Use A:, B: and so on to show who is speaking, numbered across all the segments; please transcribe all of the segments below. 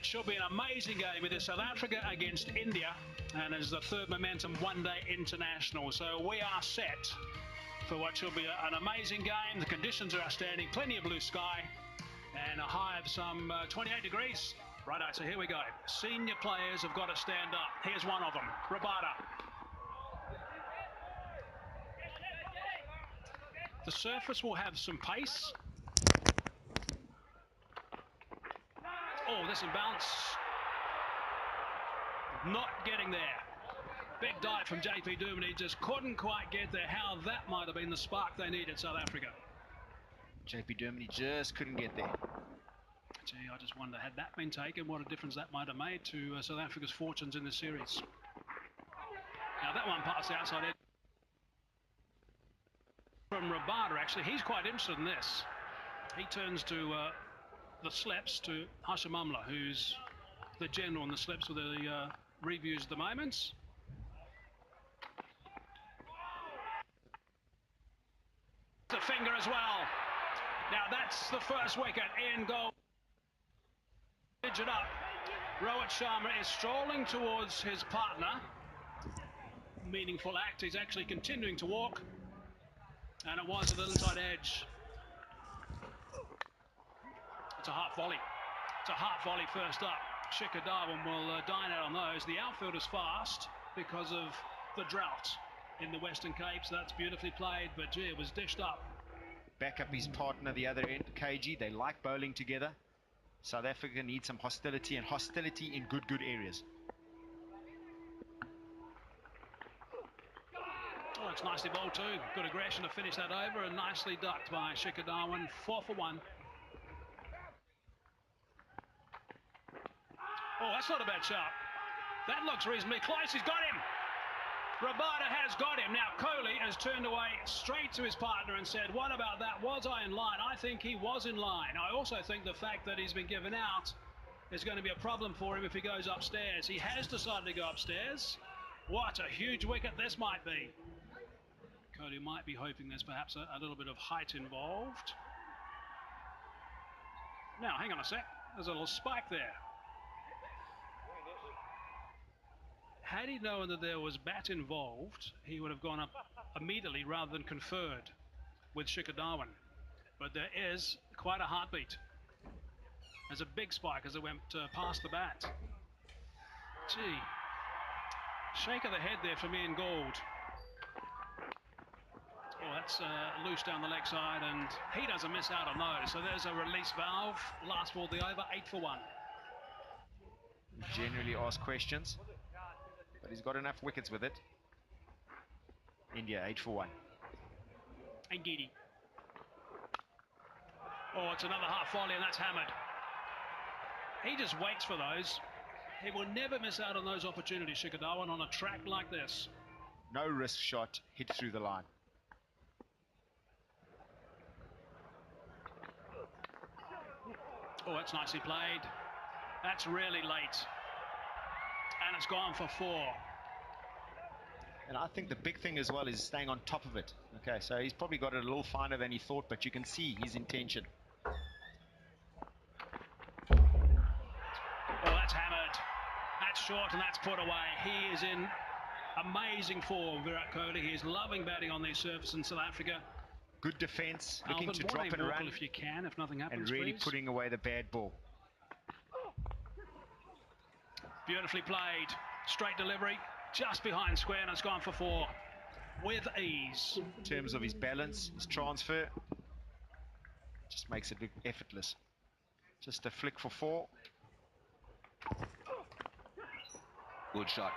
A: Should be an amazing game. It is South Africa against India, and it's the third Momentum one-day international. So we are set for what should be an amazing game. The conditions are outstanding, plenty of blue sky, and a high of some 28 degrees. Righto, so here we go. Senior players have got to stand up. Here's one of them, Rabada. The surface will have some pace. Oh, this imbalance. Not getting there. Big dive from JP Duminy, just couldn't quite get there. How that might have been the spark they needed, South Africa.
B: JP Duminy just couldn't get there.
A: Gee, I just wonder, had that been taken, what a difference that might have made to South Africa's fortunes in this series. Now that one past the outside edge from Rabada, actually, he's quite interested in this. He turns to the slips, to Hashimamla, who's the general on the slips with the reviews at the moment. The finger as well. Now that's the first wicket in goal. It up. Rohit Sharma is strolling towards his partner. Meaningful act. He's actually continuing to walk, and it was at the inside edge. It's a half volley. It's a half volley first up. Shikhar Dhawan will dine out on those. The outfield is fast because of the drought in the Western Cape, so that's beautifully played, but gee, it was dished up.
B: Back up his partner the other end, KG. They like bowling together. South Africa needs some hostility, and hostility in good areas.
A: Oh, it's nicely bowled too. Good aggression to finish that over, and nicely ducked by Shikhar Dhawan. 4 for 1. Oh, that's not a bad shot. That looks reasonably close. He's got him. Rabada has got him. Now Kohli has turned away straight to his partner and said, what about that? Was I in line? I think he was in line. I also think the fact that he's been given out is going to be a problem for him if he goes upstairs. He has decided to go upstairs. What a huge wicket this might be. Kohli might be hoping there's perhaps a little bit of height involved. Now, hang on a sec. There's a little spike there. Had he known that there was bat involved, he would have gone up immediately rather than conferred with Shikhar Dhawan. But there is quite a heartbeat. There's a big spike as it went past the bat. Gee. Shake of the head there from Ian Gould. Oh, that's loose down the leg side, and he doesn't miss out on those. So there's a release valve. Last ball the over, 8 for 1.
B: Generally ask questions, but he's got enough wickets with it. India 8 for 1.
A: And Giddy. Oh, it's another half volley, and that's hammered. He just waits for those. He will never miss out on those opportunities, Shikhar Dhawan, on a track like this.
B: No risk shot, hit through the line.
A: Oh, that's nicely played. That's really late. And it's gone for 4.
B: And I think the big thing as well is staying on top of it. Okay, so he's probably got it a little finer than he thought, but you can see his intention.
A: Oh, that's hammered. That's short, and that's put away. He is in amazing form, Virat Kohli. He is loving batting on these surfaces in South Africa.
B: Good defense, looking to drop and run,
A: if you can, if nothing happens,
B: and really
A: please.
B: Putting away the bad ball.
A: Beautifully played. Straight delivery, just behind square, and it's gone for 4 with ease.
B: In terms of his balance, his transfer, just makes it look effortless. Just a flick for 4.
C: Good shot.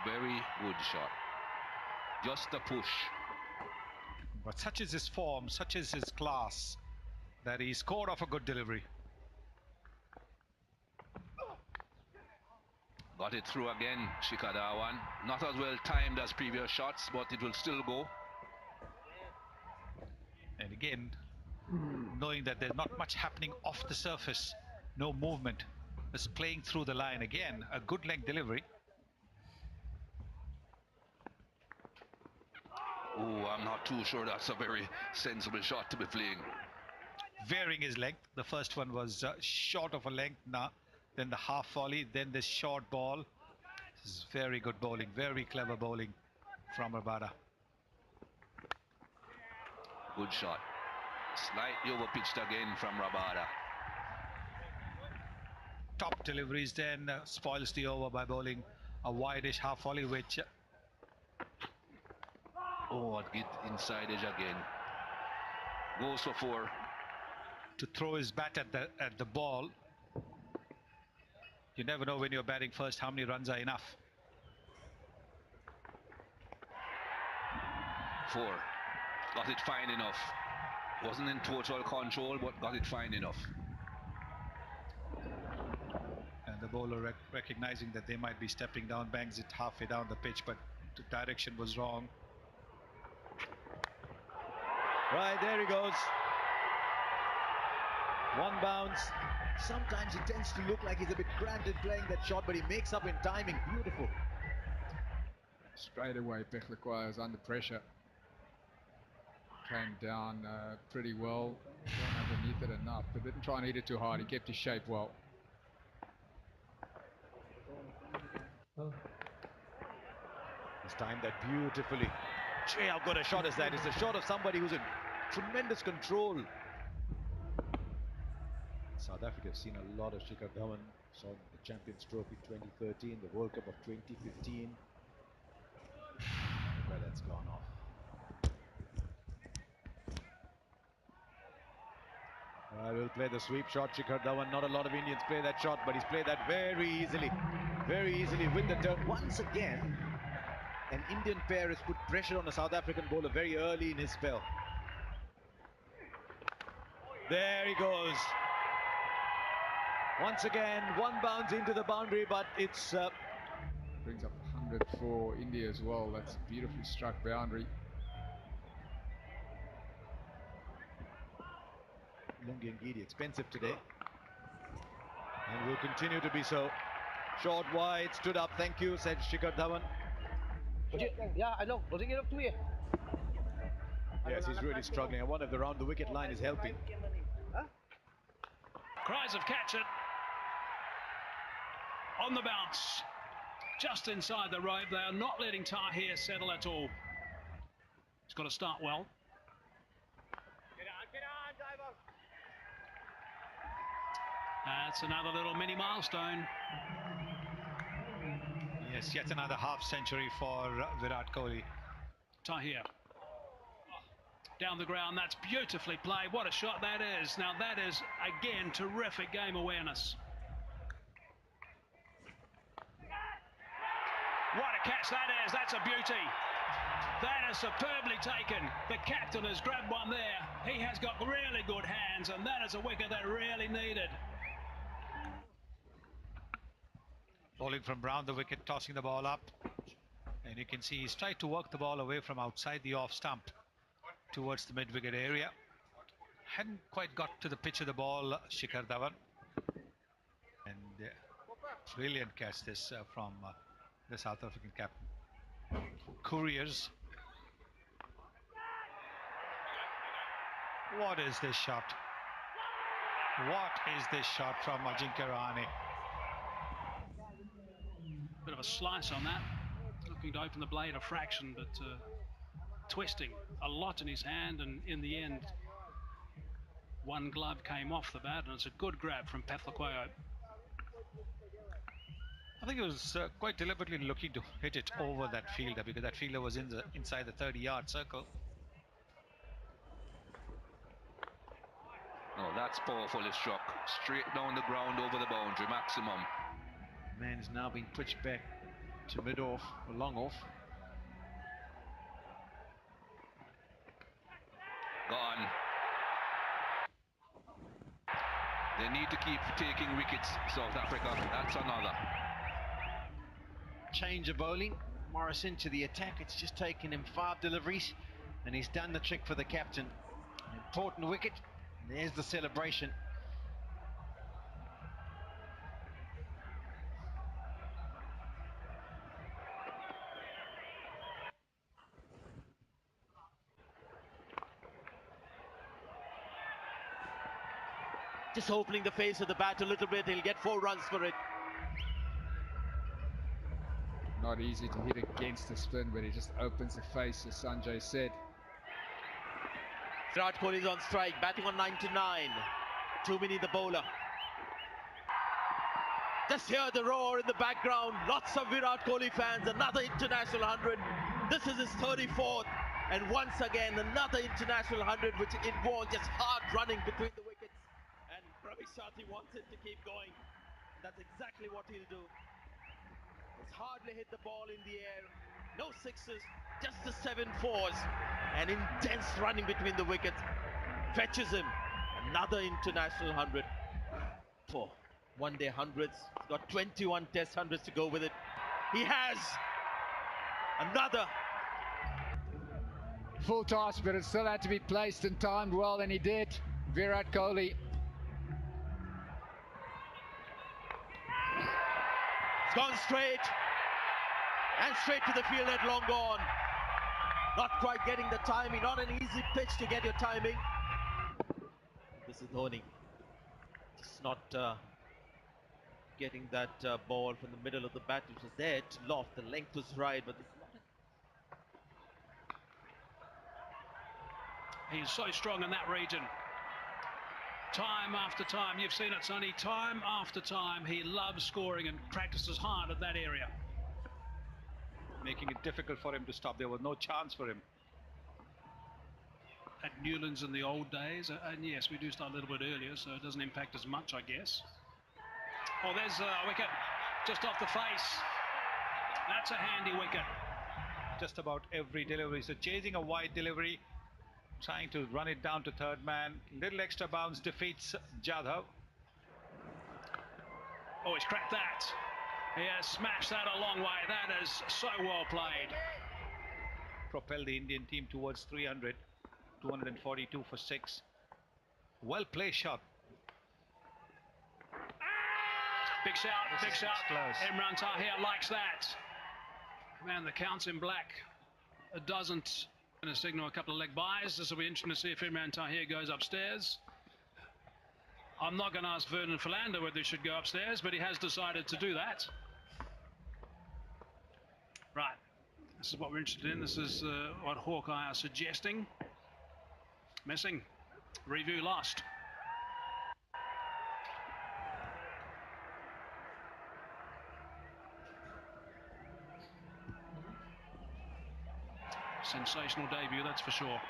C: Very good shot. Just a push.
D: But such is his form, such is his class, that he scored off a good delivery.
C: Got it through again, Shikhar Dhawan. Not as well timed as previous shots, but it will still go.
D: And again, knowing that there's not much happening off the surface, no movement, just playing through the line again, a good leg delivery.
C: Oh, I'm not too sure that's a very sensible shot to be playing.
D: Varying his length. The first one was short of a length. Now then the half volley, then this short ball. This is very good bowling, very clever bowling from Rabada.
C: Good shot. Slightly overpitched again from Rabada.
D: Top deliveries, then spoils the over by bowling a wide-ish half volley, which
C: Get inside edge again. Goes for 4.
D: to throw his bat at the ball. You never know when you're batting first how many runs are enough.
C: 4. Got it fine enough. Wasn't in total control, but got it fine enough.
D: And the bowler recognizing that they might be stepping down, bangs it halfway down the pitch, but the direction was wrong.
E: Right, there he goes. One bounce. Sometimes he tends to look like he's a bit cramped in playing that shot, but he makes up in timing. Beautiful.
F: Straight away, Pechlaquai was under pressure. Came down pretty well. Went underneath it enough, but didn't try and hit it too hard. He kept his shape well.
E: He's timed that beautifully. Gee, how good a shot is that? It's a shot of somebody who's in tremendous control. South Africa have seen a lot of Shikhar Dhawan. Saw the Champions Trophy 2013, the World Cup of 2015. Where that's gone off. We'll play the sweep shot. Shikhar Dhawan, not a lot of Indians play that shot, but he's played that very easily with the turn. Once again, an Indian pair has put pressure on a South African bowler very early in his spell. There he goes. Once again, one bounce into the boundary, but it's...
F: Brings up 100 for India as well. That's a beautifully struck boundary.
E: Lungi and Gidi expensive today, and will continue to be so. Short wide, stood up, thank you, said Shikhar Dhawan.
G: Yeah, I know. Was it up to you?
E: Yes, he's really struggling. I wonder if the round the wicket line is helping.
A: Cries of catch it. On the bounce. Just inside the rope. They are not letting Tahir settle at all. He's got to start well. That's another little mini milestone.
D: Yes, yet another half century for Virat Kohli.
A: Tahir. Down the ground, that's beautifully played. What a shot that is. Now that is, again, terrific game awareness. What a catch that is. That's a beauty. That is superbly taken. The captain has grabbed one there. He has got really good hands, and that is a wicket they really needed.
D: Bowling from round the wicket, tossing the ball up. And you can see he's tried to work the ball away from outside the off stump towards the mid-wicket area. Hadn't quite got to the pitch of the ball, Shikhar Dhawan. And brilliant catch this from the South African captain. Couriers. What is this shot? What is this shot from Ajinkya Rahane?
A: Bit of a slice on that. Looking to open the blade a fraction, but twisting a lot in his hand, and in the end one glove came off the bat, and it's a good grab from Pechlaquai.
D: I think he was quite deliberately looking to hit it over that fielder, because that fielder was inside the 30-yard circle.
C: Oh, that's powerfully struck. Straight down the ground over the boundary, maximum.
B: Man is now being pitched back to mid-off, or long-off.
C: Gone. They need to keep taking wickets, South Africa. That's another.
B: Change of bowling. Morris into the attack. It's just taken him 5 deliveries, and he's done the trick for the captain. An important wicket. There's the celebration.
G: Just opening the face of the bat a little bit. He'll get 4 runs for it.
F: Not easy to hit against the spin, but he just opens the face, as Sanjay said.
G: Virat Kohli is on strike, batting on 99. Too many the bowler. Just hear the roar in the background. Lots of Virat Kohli fans. Another international 100. This is his 34th. And once again, another international 100, which involves just hard running between the wickets. And Ravi Shastri wants it to keep going. That's exactly what he'll do. It's hardly hit the ball in the air. No sixes, just the 7 fours. And intense running between the wickets. Fetches him. Another international 100. 4 one-day hundreds. He's got 21 test hundreds to go with it. He has another.
F: Full toss, but it still had to be placed and timed well, and he did. Virat Kohli.
G: It's gone straight. And straight to the field net, long gone. Not quite getting the timing. Not an easy pitch to get your timing. This is Dhoni. Just not getting that ball from the middle of the bat, which was there to loft. The length was right, but
A: He's so strong in that region. Time after time, you've seen it, Sonny. Time after time, he loves scoring and practices hard at that area.
D: Making it difficult for him to stop. There was no chance for him.
A: At Newlands in the old days, and yes, we do start a little bit earlier, so it doesn't impact as much, I guess. Oh, there's a wicket just off the face. That's a handy wicket.
D: Just about every delivery. So chasing a wide delivery, trying to run it down to third man. Little extra bounce defeats Jadhav.
A: Oh, he's cracked that. He has smashed that a long way. That is so well played.
D: Propelled the Indian team towards 300. 242 for 6. Well played shot.
A: Big shout, big shout.
D: Close.
A: Imran Tahir likes that. Man, the count's in black. It doesn't. Going to signal a couple of leg buys. This will be interesting to see if Imran Tahir goes upstairs. I'm not going to ask Vernon Philander whether he should go upstairs, but he has decided to do that. Right. This is what we're interested in. This is what Hawkeye are suggesting. Missing. Review lost. Sensational debut, that's for sure.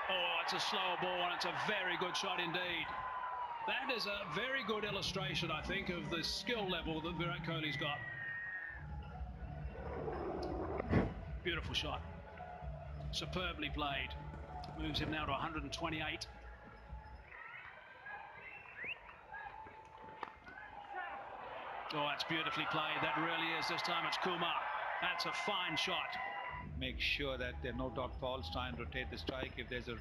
A: Oh, it's a slower ball and it's a very good shot indeed. That is a very good illustration, I think, of the skill level that Virat Kohli's got. Beautiful shot. Superbly played. Moves him now to 128. Oh, that's beautifully played. That really is. This time it's Kumar. That's a fine shot.
D: Make sure that there are no dot balls. Try and rotate the strike. If there's a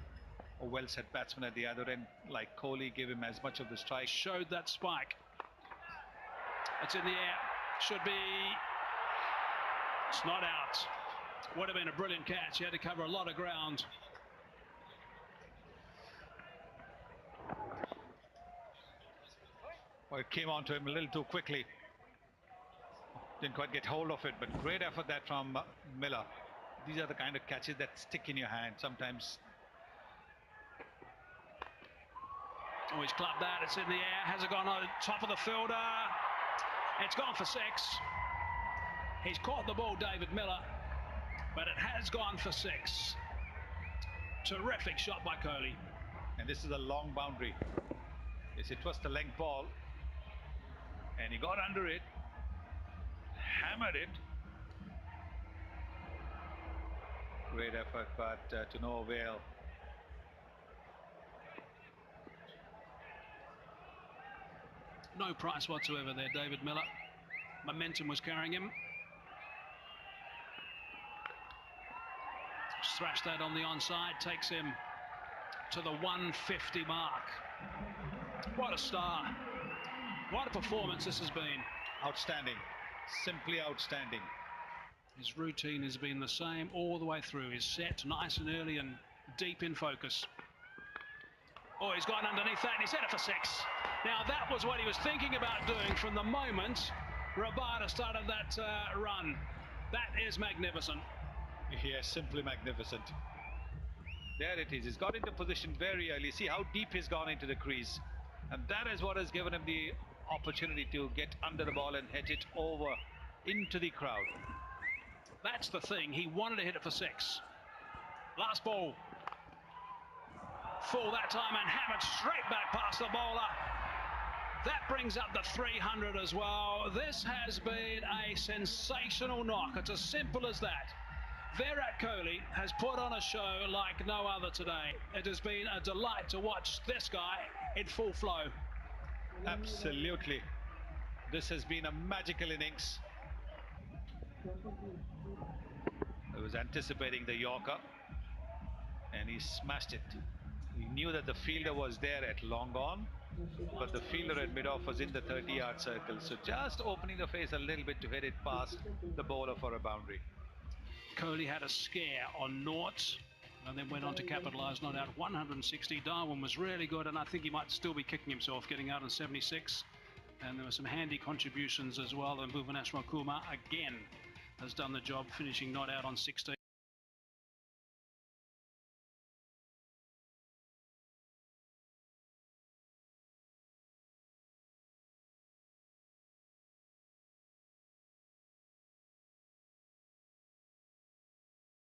D: well-set batsman at the other end, like Kohli, give him as much of the strike.
A: Showed that spike. It's in the air. Should be. It's not out. Would have been a brilliant catch. He had to cover a lot of ground.
D: Well, it came onto him a little too quickly. Didn't quite get hold of it, but great effort that from Miller. These are the kind of catches that stick in your hand sometimes.
A: Oh, he's clubbed that. It's in the air. Has it gone on top of the fielder? It's gone for 6. He's caught the ball, David Miller, but it has gone for 6. Terrific shot by Kohli.
D: And this is a long boundary. Yes, it was the length ball. And he got under it. Hammered it. Great effort, but to no avail.
A: No price whatsoever there, David Miller. Momentum was carrying him. Thrashed that on the onside, takes him to the 150 mark. What a star. What a performance this has been.
D: Outstanding. Simply outstanding.
A: His routine has been the same all the way through. He's set nice and early and deep in focus. Oh, he's gone underneath that and he's hit it for 6. Now that was what he was thinking about doing from the moment Rabada started that run. That is magnificent.
D: Yes, simply magnificent. There it is. He's got into position very early. See how deep he's gone into the crease. And that is what has given him the opportunity to get under the ball and hit it over into the crowd.
A: That's the thing. He wanted to hit it for 6. Last ball. Full that time and hammered straight back past the bowler. That brings up the 300 as well. This has been a sensational knock. It's as simple as that. Virat Kohli has put on a show like no other today. It has been a delight to watch this guy in full flow.
D: Absolutely. This has been a magical innings. I was anticipating the Yorker and he smashed it. He knew that the fielder was there at long on, but the fielder at mid-off was in the 30-yard circle, so just opening the face a little bit to hit it past the bowler for a boundary.
A: Kohli had a scare on nought and then went on to capitalise, not out 160. Darwin was really good, and I think he might still be kicking himself getting out on 76. And there were some handy contributions as well, and Bhuvaneshwar Kumar again has done the job, finishing not out on 16.